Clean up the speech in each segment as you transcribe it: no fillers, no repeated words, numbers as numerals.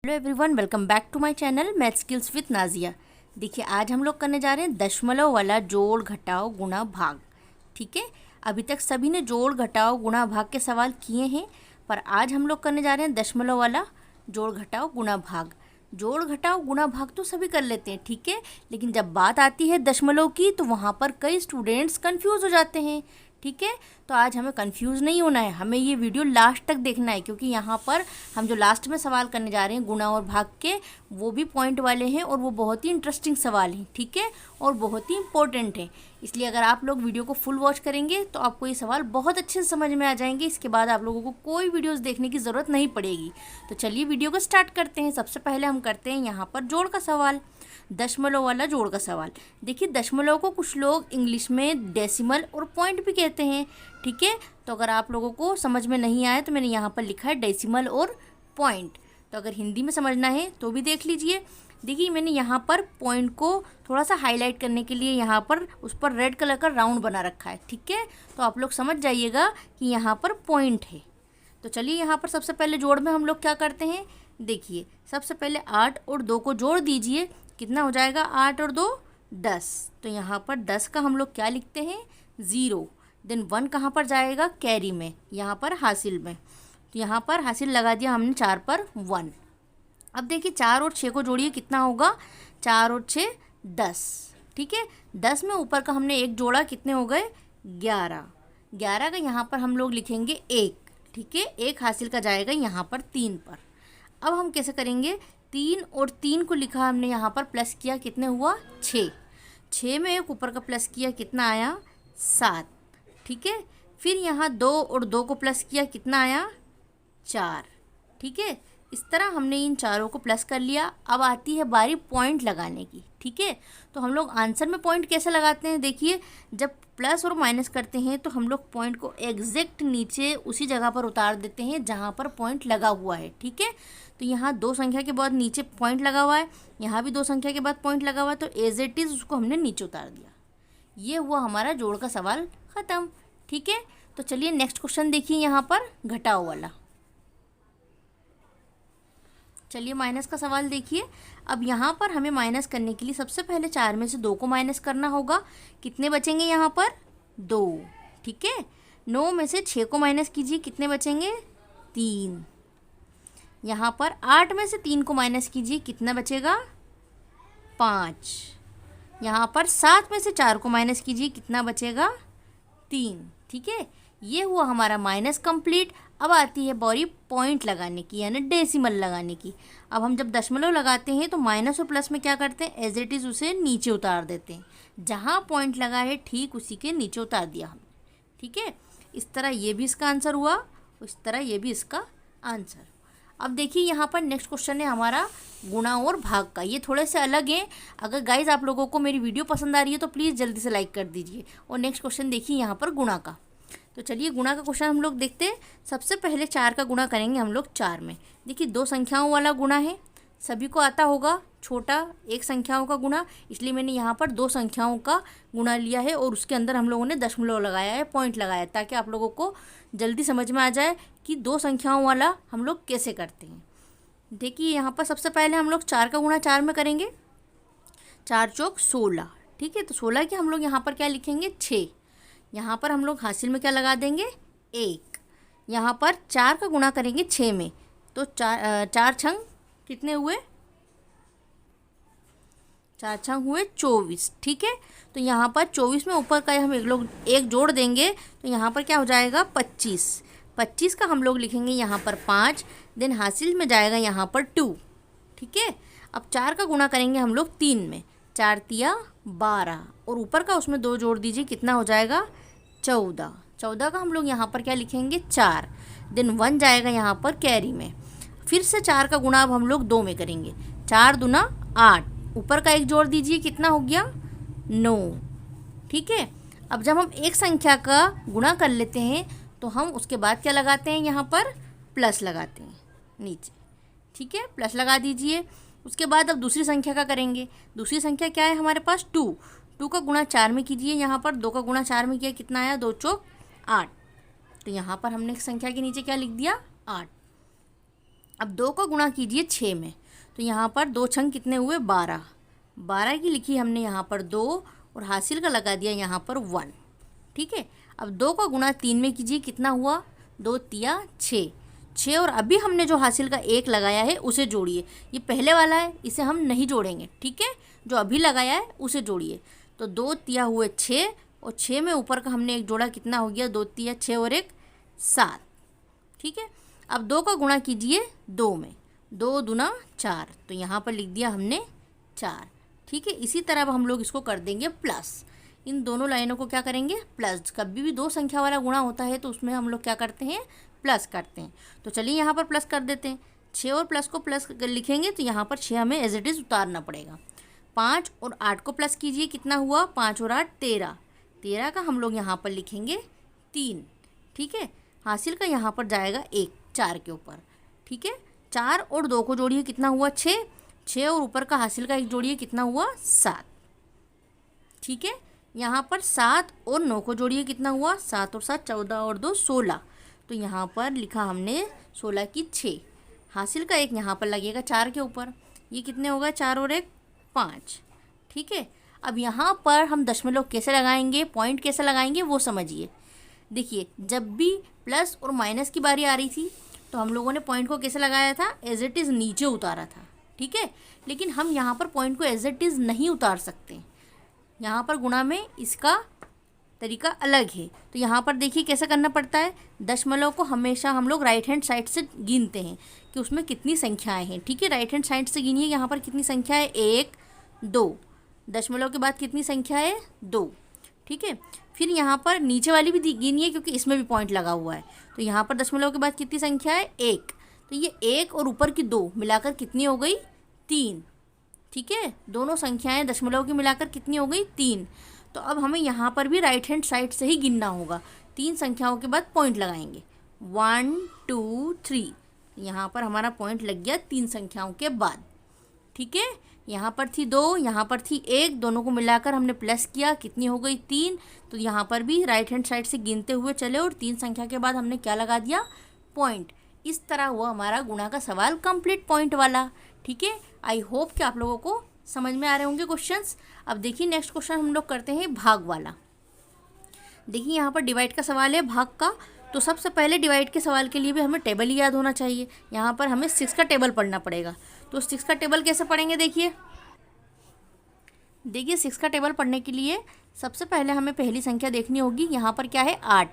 Hello everyone, welcome back to my channel math skills with Nazia. देखिए, आज हम लोग करने जा रहे हैं दशमलव वाला जोड़ घटाव गुणा भाग। ठीक है, अभी तक सभी ने जोड़ घटाव गुणा भाग के सवाल किए हैं, पर आज हम लोग करने जा रहे हैं दशमलव वाला जोड़ घटाव गुणा भाग। जोड़ घटाव गुणा भाग तो सभी कर लेते हैं, ठीक है, लेकिन जब बात आती है दशमलव की तो वहाँ पर कई स्टूडेंट्स कंफ्यूज हो जाते हैं। ठीक है, तो आज हमें कंफ्यूज नहीं होना है, हमें ये वीडियो लास्ट तक देखना है, क्योंकि यहाँ पर हम जो लास्ट में सवाल करने जा रहे हैं गुणा और भाग के, वो भी पॉइंट वाले हैं और वो बहुत ही इंटरेस्टिंग सवाल हैं। ठीक है, और बहुत ही इंपॉर्टेंट है, इसलिए अगर आप लोग वीडियो को फुल वॉच करेंगे तो आपको ये सवाल बहुत अच्छे से समझ में आ जाएंगे। इसके बाद आप लोगों को कोई वीडियोज़ देखने की ज़रूरत नहीं पड़ेगी। तो चलिए वीडियो को स्टार्ट करते हैं। सबसे पहले हम करते हैं यहाँ पर जोड़ का सवाल, दशमलव वाला जोड़ का सवाल। देखिए, दशमलव को कुछ लोग इंग्लिश में डेसिमल और पॉइंट भी कहते हैं। ठीक है, तो अगर आप लोगों को समझ में नहीं आए तो मैंने यहाँ पर लिखा है डेसिमल और पॉइंट, तो अगर हिंदी में समझना है तो भी देख लीजिए। देखिए, मैंने यहाँ पर पॉइंट को थोड़ा सा हाईलाइट करने के लिए यहाँ पर उस पर रेड कलर का राउंड बना रखा है। ठीक है, तो आप लोग समझ जाइएगा कि यहाँ पर पॉइंट है। तो चलिए, यहाँ पर सबसे पहले जोड़ में हम लोग क्या करते हैं। देखिए, सबसे पहले 8 और 2 को जोड़ दीजिए, कितना हो जाएगा 8 और 2 10। तो यहाँ पर 10 का हम लोग क्या लिखते हैं 0। देन 1 कहाँ पर जाएगा कैरी में, यहाँ पर हासिल में, तो यहाँ पर हासिल लगा दिया हमने 4 पर 1। अब देखिए 4 और 6 को जोड़िए, कितना होगा 4 और 6 10। ठीक है, 10 में ऊपर का हमने एक जोड़ा, कितने हो गए 11। 11 का यहाँ पर हम लोग लिखेंगे 1। ठीक है, एक हासिल का जाएगा यहाँ पर 3 पर। अब हम कैसे करेंगे, 3 और 3 को लिखा हमने यहाँ पर प्लस किया, कितने हुआ 6। 6 में एक ऊपर का प्लस किया, कितना आया 7। ठीक है, फिर यहाँ 2 और 2 को प्लस किया, कितना आया 4। ठीक है, इस तरह हमने इन चारों को प्लस कर लिया। अब आती है बारी पॉइंट लगाने की। ठीक है, तो हम लोग आंसर में पॉइंट कैसे लगाते हैं। देखिए, जब प्लस और माइनस करते हैं तो हम लोग पॉइंट को एग्जैक्ट नीचे उसी जगह पर उतार देते हैं जहाँ पर पॉइंट लगा हुआ है। ठीक है, तो यहाँ 2 संख्या के बाद नीचे पॉइंट लगा हुआ है, यहाँ भी 2 संख्या के बाद पॉइंट लगा हुआ है, तो एज इट इज़ उसको हमने नीचे उतार दिया। ये हुआ हमारा जोड़ का सवाल ख़त्म। ठीक है, तो चलिए नेक्स्ट क्वेश्चन देखिए, यहाँ पर घटाव वाला। चलिए माइनस का सवाल देखिए। अब यहाँ पर हमें माइनस करने के लिए सबसे पहले 4 में से 2 को माइनस करना होगा, कितने बचेंगे यहाँ पर 2। ठीक है, 9 में से 6 को माइनस कीजिए, कितने बचेंगे 3। यहाँ पर 8 में से 3 को माइनस कीजिए, कितना बचेगा 5। यहाँ पर 7 में से 4 को माइनस कीजिए, कितना बचेगा 3। ठीक है, ये हुआ हमारा माइनस कंप्लीट। अब आती है बारी पॉइंट लगाने की, यानी डेसिमल लगाने की। अब हम जब दशमलव लगाते हैं तो माइनस और प्लस में क्या करते हैं, एज इट इज़ उसे नीचे उतार देते हैं, जहाँ पॉइंट लगा है ठीक उसी के नीचे उतार दिया हमने। ठीक है, इस तरह ये भी इसका आंसर हुआ, इस तरह ये भी इसका आंसर। अब देखिए, यहाँ पर नेक्स्ट क्वेश्चन है हमारा गुणा और भाग का। ये थोड़े से अलग हैं। अगर गाइज आप लोगों को मेरी वीडियो पसंद आ रही है तो प्लीज़ जल्दी से लाइक कर दीजिए। और नेक्स्ट क्वेश्चन देखिए यहाँ पर गुणा का। तो चलिए गुणा का क्वेश्चन हम लोग देखते हैं। सबसे पहले 4 का गुणा करेंगे हम लोग 4 में। देखिए, 2 संख्याओं वाला गुणा है, सभी को आता होगा, छोटा एक संख्याओं का गुणा, इसलिए मैंने यहाँ पर 2 संख्याओं का गुणा लिया है और उसके अंदर हम लोगों ने दशमलव लगाया है, पॉइंट लगाया है, ताकि आप लोगों को जल्दी समझ में आ जाए कि 2 संख्याओं वाला हम लोग कैसे करते हैं। देखिए, यहाँ पर सबसे पहले हम लोग 4 का गुणा 4 में करेंगे, 4 चौक 16। ठीक है, तो 16 के हम लोग यहाँ पर क्या लिखेंगे 6। यहाँ पर हम लोग हासिल में क्या लगा देंगे 1। यहाँ पर 4 का गुणा करेंगे 6 में, तो 4 छंग कितने हुए 4 छंग हुए 24। ठीक है, तो यहाँ पर 24 में ऊपर का हम एक जोड़ देंगे, तो यहाँ पर क्या हो जाएगा 25। 25 का हम लोग लिखेंगे यहाँ पर 5। देन हासिल में जाएगा यहाँ पर 2। ठीक है, अब 4 का गुणा करेंगे हम लोग 3 में, 4 तिया 12 और ऊपर का उसमें 2 जोड़ दीजिए, कितना हो जाएगा 14। 14 का हम लोग यहाँ पर क्या लिखेंगे 4। देन 1 जाएगा यहाँ पर कैरी में। फिर से 4 का गुणा अब हम लोग 2 में करेंगे, 4 दूना 8, ऊपर का एक जोड़ दीजिए, कितना हो गया 9। ठीक है, अब जब हम एक संख्या का गुणा कर लेते हैं तो हम उसके बाद क्या लगाते हैं, यहाँ पर प्लस लगाते हैं नीचे। ठीक है, प्लस लगा दीजिए। उसके बाद अब दूसरी संख्या का करेंगे। दूसरी संख्या क्या है हमारे पास 2। 2 का गुणा 4 में कीजिए, यहाँ पर 2 का गुणा 4 में किया, कितना आया 2 चौक 8। तो यहाँ पर हमने संख्या के नीचे क्या लिख दिया 8। अब 2 का गुणा कीजिए 6 में, तो यहाँ पर 2 छंग कितने हुए 12, 12 की लिखी हमने यहाँ पर 2 और हासिल का लगा दिया यहाँ पर 1। ठीक है, अब 2 का गुणा 3 में कीजिए, कितना हुआ 2 तिया 6, 6 और अभी हमने जो हासिल का 1 लगाया है उसे जोड़िए। ये पहले वाला है, इसे हम नहीं जोड़ेंगे। ठीक है, जो अभी लगाया है उसे जोड़िए। तो 2 तिया हुए 6 और 6 में ऊपर का हमने एक जोड़ा, कितना हो गया 2 तिया 6 और 1 7। ठीक है, अब 2 का गुणा कीजिए 2 में, 2 दूना 4, तो यहाँ पर लिख दिया हमने 4। ठीक है, इसी तरह अब हम लोग इसको कर देंगे प्लस। इन दोनों लाइनों को क्या करेंगे प्लस। कभी भी 2 संख्या वाला गुणा होता है तो उसमें हम लोग क्या करते हैं प्लस करते हैं। तो चलिए यहाँ पर प्लस कर देते हैं। 6 और प्लस को प्लस लिखेंगे तो यहाँ पर 6 हमें एज इट इज़ उतारना पड़ेगा। 5 और 8 को प्लस कीजिए, कितना हुआ 5 और 8 13, 13 का हम लोग यहाँ पर लिखेंगे 3। ठीक है, हासिल का यहाँ पर जाएगा 1 4 के ऊपर। ठीक है, 4 और 2 को जोड़िए, कितना हुआ 6, 6 और ऊपर का हासिल का 1 जोड़िए, कितना हुआ 7। ठीक है, यहाँ पर 7 और 9 को जोड़िए, कितना हुआ 7 और 7 14 और 2 16, तो यहाँ पर लिखा हमने 16 की 6। हासिल का 1 यहाँ पर लगेगा 4 के ऊपर, ये कितने होगा 4 और 1 5। ठीक है, अब यहाँ पर हम दशमलव कैसे लगाएंगे, पॉइंट कैसे लगाएंगे वो समझिए। देखिए, जब भी प्लस और माइनस की बारी आ रही थी तो हम लोगों ने पॉइंट को कैसे लगाया था, एज इट इज़ नीचे उतारा था। ठीक है, लेकिन हम यहाँ पर पॉइंट को एज इट इज़ नहीं उतार सकते, यहाँ पर गुणा में इसका तरीका अलग है। तो यहाँ पर देखिए कैसे करना पड़ता है। दशमलव को हमेशा हम लोग राइट हैंड साइड से गिनते हैं कि उसमें कितनी संख्याएं हैं। ठीक है, राइट हैंड साइड से गिनिए, यहाँ पर कितनी संख्या है 1 2, दशमलव के बाद कितनी संख्या है 2। ठीक है, फिर यहाँ पर नीचे वाली भी गिनिए क्योंकि इसमें भी पॉइंट लगा हुआ है। तो यहाँ पर दशमलव के बाद कितनी संख्या है 1, तो ये 1 और ऊपर की 2 मिलाकर कितनी हो गई 3। ठीक है, दोनों संख्याएं दशमलव की मिलाकर कितनी हो गई 3। तो अब हमें यहाँ पर भी राइट हैंड साइड से ही गिनना होगा। 3 संख्याओं के बाद पॉइंट लगाएंगे 1 2 3, यहाँ पर हमारा पॉइंट लग गया 3 संख्याओं के बाद। ठीक है, यहाँ पर थी 2, यहाँ पर थी 1, दोनों को मिलाकर हमने प्लस किया, कितनी हो गई 3। तो यहाँ पर भी राइट हैंड साइड से गिनते हुए चले और 3 संख्या के बाद हमने क्या लगा दिया पॉइंट। इस तरह हुआ हमारा गुणा का सवाल कंप्लीट पॉइंट वाला। ठीक है, आई होप कि आप लोगों को समझ में आ रहे होंगे क्वेश्चंस। अब देखिए नेक्स्ट क्वेश्चन हम लोग करते हैं भाग वाला। देखिए यहाँ पर डिवाइड का सवाल है भाग का। तो सबसे पहले डिवाइड के सवाल के लिए भी हमें टेबल ही याद होना चाहिए। यहाँ पर हमें 6 का टेबल पढ़ना पड़ेगा। तो 6 का टेबल कैसे पढ़ेंगे, देखिए 6 का टेबल पढ़ने के लिए सबसे पहले हमें पहली संख्या देखनी होगी। यहाँ पर क्या है 8।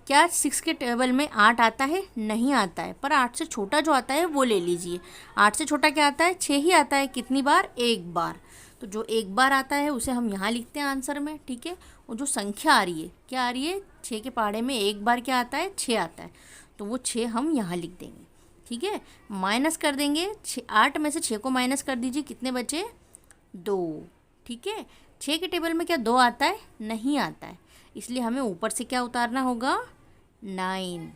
क्या 6 के टेबल में 8 आता है, नहीं आता है, पर 8 से छोटा जो आता है वो ले लीजिए। 8 से छोटा क्या आता है 6 ही आता है, कितनी बार 1 बार। तो जो 1 बार आता है उसे हम यहाँ लिखते हैं आंसर में। ठीक है, और जो संख्या आ रही है क्या आ रही है 6 के पहाड़े में 1 बार क्या आता है 6 आता है, तो वो 6 हम यहाँ लिख देंगे। ठीक है, माइनस कर देंगे 8 में से 6 को माइनस कर दीजिए, कितने बचे 2। ठीक है, 6 के टेबल में क्या 2 आता है, नहीं आता है, इसलिए हमें ऊपर से क्या उतारना होगा 9।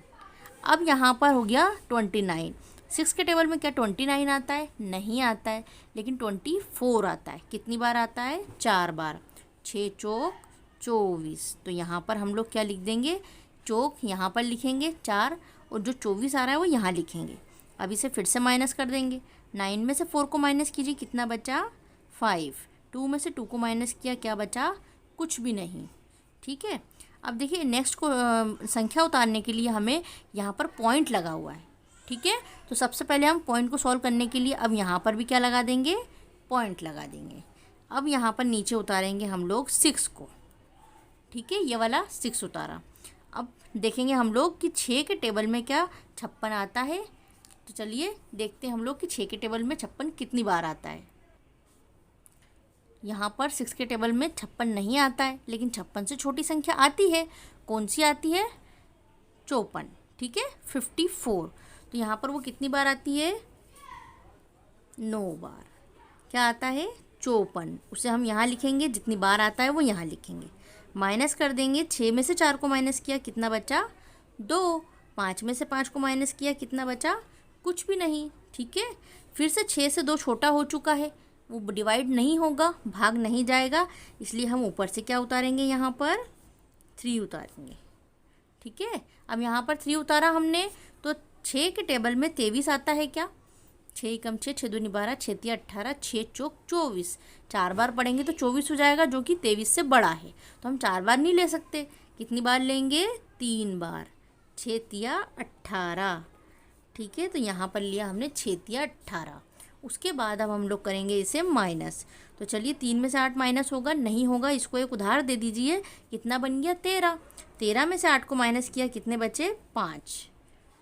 अब यहाँ पर हो गया 29। 6 के टेबल में क्या 29 आता है, नहीं आता है, लेकिन 24 आता है, कितनी बार आता है 4 बार। 6 चौक 24, तो यहाँ पर हम लोग क्या लिख देंगे चौक यहाँ पर लिखेंगे 4 और जो 24 आ रहा है वो यहाँ लिखेंगे। अब इसे फिर से माइनस कर देंगे। 9 में से 4 को माइनस कीजिए, कितना बचा 5। 2 में से 2 को माइनस किया, क्या बचा कुछ भी नहीं। ठीक है, अब देखिए नेक्स्ट को संख्या उतारने के लिए हमें यहाँ पर पॉइंट लगा हुआ है। ठीक है, तो सबसे पहले हम पॉइंट को सॉल्व करने के लिए अब यहाँ पर भी क्या लगा देंगे पॉइंट लगा देंगे। अब यहाँ पर नीचे उतारेंगे हम लोग 6 को। ठीक है, ये वाला 6 उतारा। अब देखेंगे हम लोग कि 6 के टेबल में क्या 56 आता है। तो चलिए देखते हैं हम लोग कि 6 के टेबल में 56 कितनी बार आता है। यहाँ पर 6 के टेबल में 56 नहीं आता है, लेकिन 56 से छोटी संख्या आती है। कौन सी आती है 54। ठीक है, 54। तो यहाँ पर वो कितनी बार आती है 9 बार। क्या आता है 54, उसे हम यहाँ लिखेंगे, जितनी बार आता है वो यहाँ लिखेंगे। माइनस कर देंगे, 6 में से 4 को माइनस किया, कितना बचा 2। 5 में से 5 को माइनस किया, कितना बचा कुछ भी नहीं। ठीक है, फिर से 6 से 2 छोटा हो चुका है, वो डिवाइड नहीं होगा, भाग नहीं जाएगा, इसलिए हम ऊपर से क्या उतारेंगे यहाँ पर 3 उतारेंगे। ठीक है, अब यहाँ पर 3 उतारा हमने, तो 6 के टेबल में 23 आता है क्या? 6 कम 6, 6 दूनी 12, 6 तिया 18, 6 चौक 24। 4 बार पढ़ेंगे तो 24 हो जाएगा, जो कि 23 से बड़ा है। तो हम 4 बार नहीं ले सकते, कितनी बार लेंगे? 3 बार। 6 तिया 18, ठीक है। तो यहाँ पर लिया हमने 6 तिया 18। उसके बाद अब हम लोग करेंगे इसे माइनस। तो चलिए 3 में से 8 माइनस होगा, नहीं होगा, इसको एक उधार दे दीजिए। कितना बन गया? 13। 13 में से 8 को माइनस किया, कितने बचे? 5,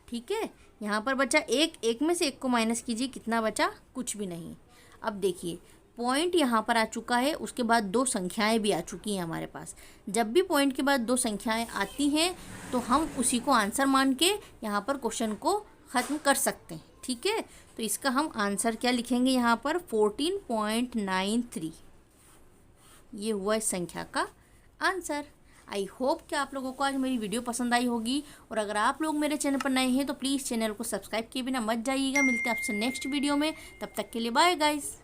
ठीक है। यहाँ पर बचा 1, 1 में से 1 को माइनस कीजिए, कितना बचा? कुछ भी नहीं। अब देखिए पॉइंट यहाँ पर आ चुका है, उसके बाद 2 संख्याएं भी आ चुकी हैं हमारे पास। जब भी पॉइंट के बाद 2 संख्याएं आती हैं तो हम उसी को आंसर मान के यहाँ पर क्वेश्चन को ख़त्म कर सकते हैं, ठीक है। तो इसका हम आंसर क्या लिखेंगे यहाँ पर? 14.93। ये हुआ इस संख्या का आंसर। आई होप कि आप लोगों को आज मेरी वीडियो पसंद आई होगी, और अगर आप लोग मेरे चैनल पर नए हैं तो प्लीज़ चैनल को सब्सक्राइब किए बिना मत जाइएगा। मिलते हैं आपसे नेक्स्ट वीडियो में, तब तक के लिए बाय गाइस।